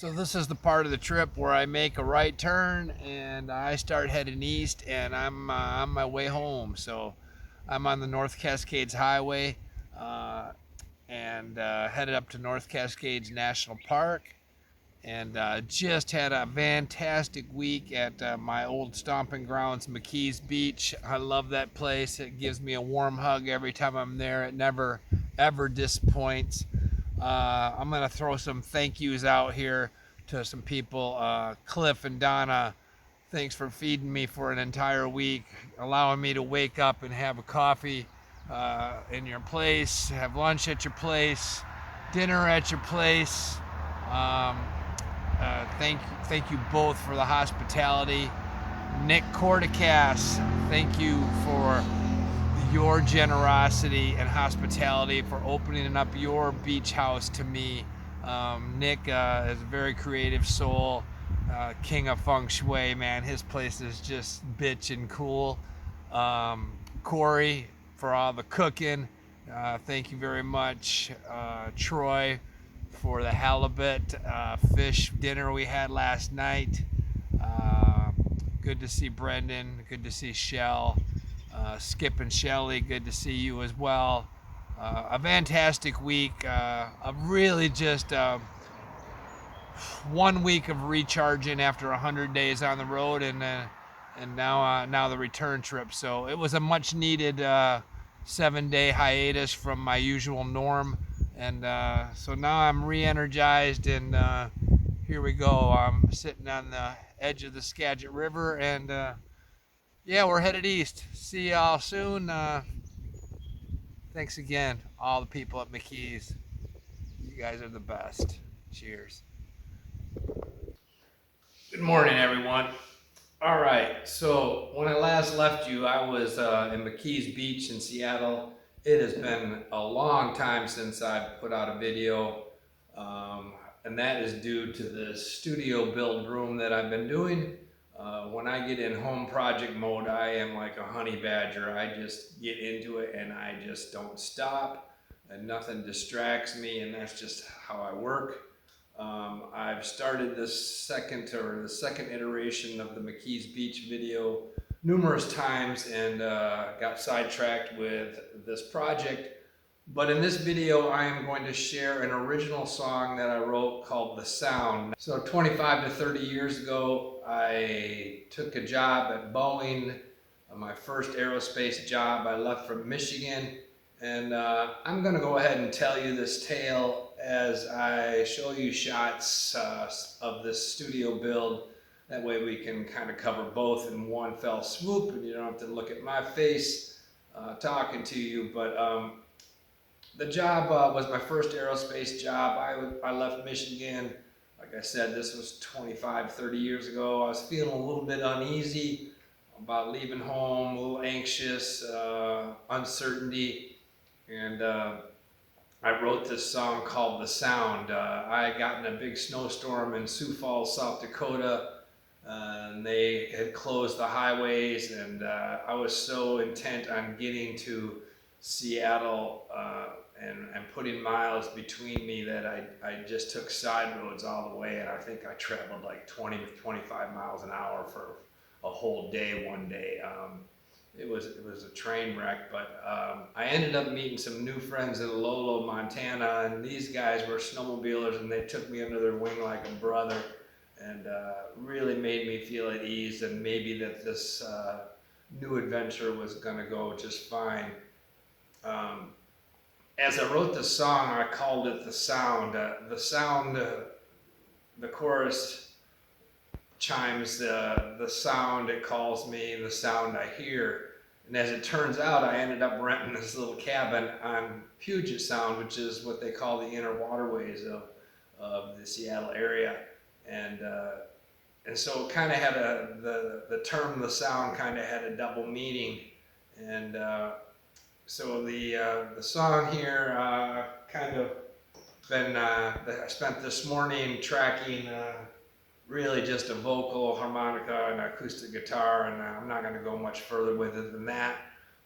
So this is the part of the trip where I make a right turn and I start heading east, and I'm on my way home. So I'm on the North Cascades Highway and headed up to North Cascades National Park, and just had a fantastic week at my old stomping grounds, McKee's Beach. I love that place. It gives me a warm hug every time I'm there. It never ever disappoints. I'm gonna throw some thank yous out here to some people. Cliff and Donna, thanks for feeding me for an entire week, allowing me to wake up and have a coffee in your place, have lunch at your place, dinner at your place. Um, thank you both for the hospitality. Nick Cordicas, thank you for your generosity and hospitality, for opening up your beach house to me. Nick is a very creative soul, king of feng shui, man. His place is just bitchin' cool. Corey, for all the cooking, thank you very much. Troy, for the halibut fish dinner we had last night. Uh, Good to see Brendan. Good to see Shell. Skip and Shelly, good to see you as well. A fantastic week. A really just 1 week of recharging after 100 days on the road, and now the return trip. So it was a much needed 7-day hiatus from my usual norm, and so now I'm re-energized, and here we go. I'm sitting on the edge of the Skagit River, and yeah, we're headed east. See y'all soon. Thanks again, all the people at McKee's. You guys are the best. Cheers. Good morning, everyone. All right, so when I last left you, I was in McKee's Beach in Seattle. It has been a long time since I've put out a video, and that is due to the studio build room that I've been doing. When I get in home project mode, I am like a honey badger. I just get into it and I just don't stop, and nothing distracts me, and that's just how I work. I've started the second iteration of the McKee's Beach video numerous times, and got sidetracked with this project. But in this video, I am going to share an original song that I wrote called The Sound. So 25 to 30 years ago, I took a job at Boeing, my first aerospace job. I left from Michigan, and I'm gonna go ahead and tell you this tale as I show you shots of this studio build. That way we can kind of cover both in one fell swoop, and you don't have to look at my face talking to you. But the job was my first aerospace job. I left Michigan. Like I said, this was 25, 30 years ago. I was feeling a little bit uneasy about leaving home, a little anxious, uncertainty. And I wrote this song called The Sound. I got in a big snowstorm in Sioux Falls, South Dakota. And they had closed the highways, and I was so intent on getting to Seattle and putting miles between me that I just took side roads all the way, and I think I traveled like 20 to 25 miles an hour for a whole day one day. It was a train wreck, but I ended up meeting some new friends in Lolo, Montana, and these guys were snowmobilers, and they took me under their wing like a brother, and really made me feel at ease, and maybe that this new adventure was gonna go just fine. As I wrote the song, I called it The Sound. The sound, the chorus chimes, the sound it calls me, the sound I hear. And as it turns out, I ended up renting this little cabin on Puget Sound, which is what they call the inner waterways of the Seattle area. And so it kind of had the term The Sound kind of had a double meaning. And so the song here kind of been, I spent this morning tracking really just a vocal, harmonica, and acoustic guitar, and I'm not going to go much further with it than that.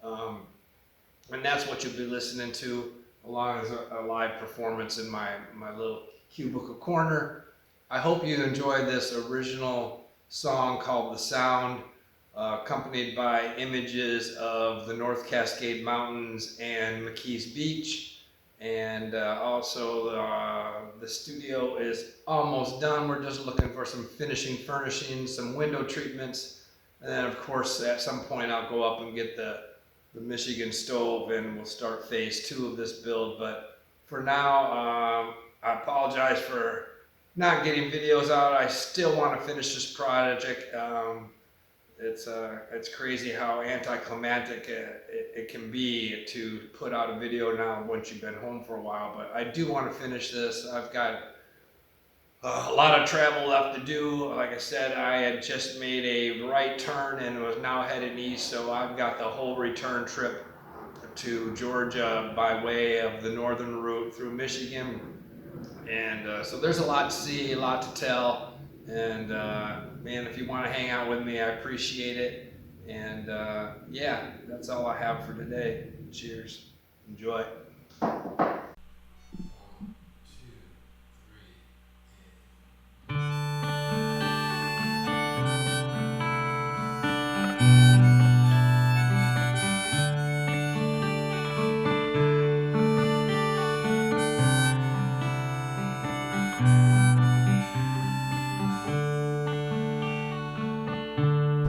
And that's what you'll be listening to, along as a live performance in my little cubicle corner. I hope you enjoyed this original song called The Sound, accompanied by images of the North Cascade Mountains and McKee's Beach. And also the studio is almost done. We're just looking for some finishing furnishings, some window treatments. And then of course at some point I'll go up and get the Michigan stove and we'll start phase 2 of this build. But for now, I apologize for not getting videos out. I still want to finish this project. It's crazy how anticlimactic it can be to put out a video now once you've been home for a while. But I do want to finish this. I've got a lot of travel left to do. Like I said, I had just made a right turn and was now headed east, so I've got the whole return trip to Georgia by way of the northern route through Michigan. And so there's a lot to see, a lot to tell. And man, if you want to hang out with me, I appreciate it. And yeah, that's all I have for today. Cheers. Enjoy.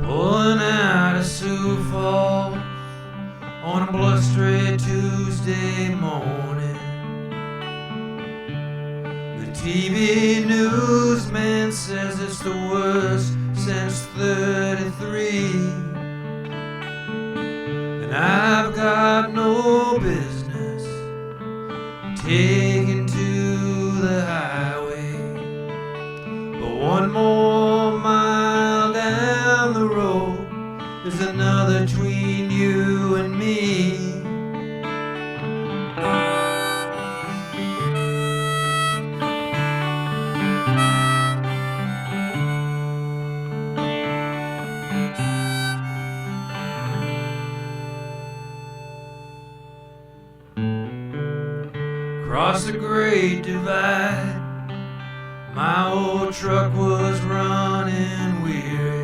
Pulling out of Sioux Falls on a blustery Tuesday morning. The TV newsman says it's the worst since '33, and I've got no business taking to the highway, but one more mile down the road there's another between you and me. Across the Great Divide, my old truck was running weary,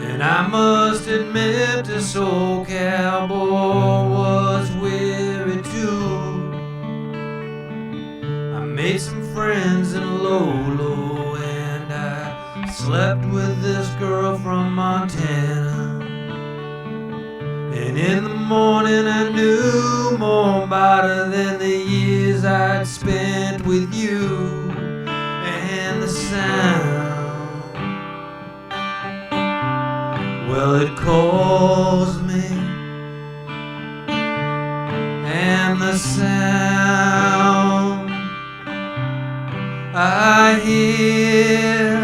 and I must admit this old cowboy was weary too. I made some friends in Lolo, and I slept with this girl from Montana. And in the morning I knew more about her than the years I'd spent with you. And the sound, well, it calls me. And the sound I hear,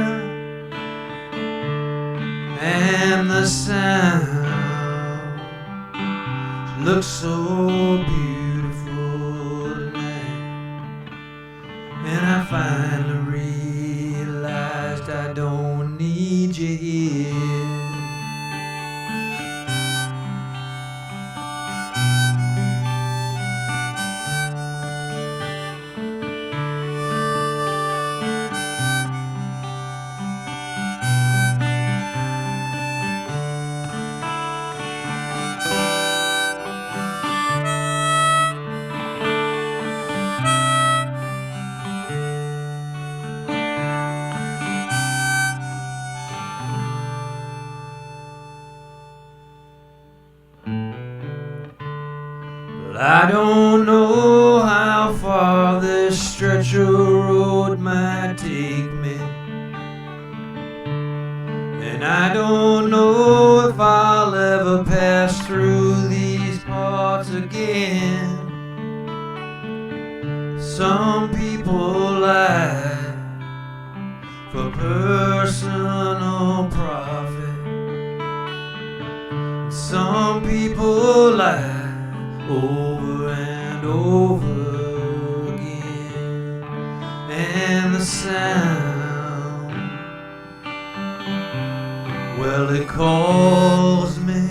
and the sound looks so beautiful tonight. And I finally realized I don't need you here. I don't know how far this stretch of road might take me, and I don't know if I'll ever pass through these parts again. Some people lie for personal profit, some people lie over and over again. And the sound, well, it calls me.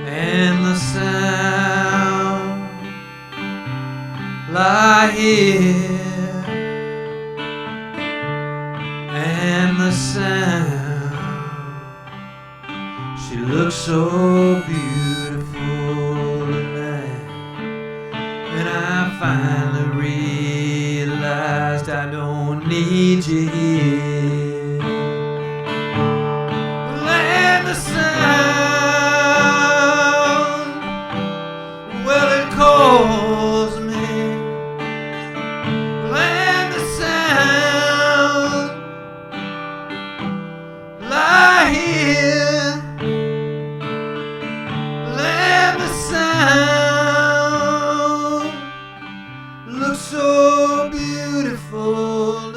And the sound I here, and the sound, she looks so beautiful tonight. And I finally realized I don't need you here. And the sound, well, it calls me. And the sound, lie here. And the sound looks so beautiful.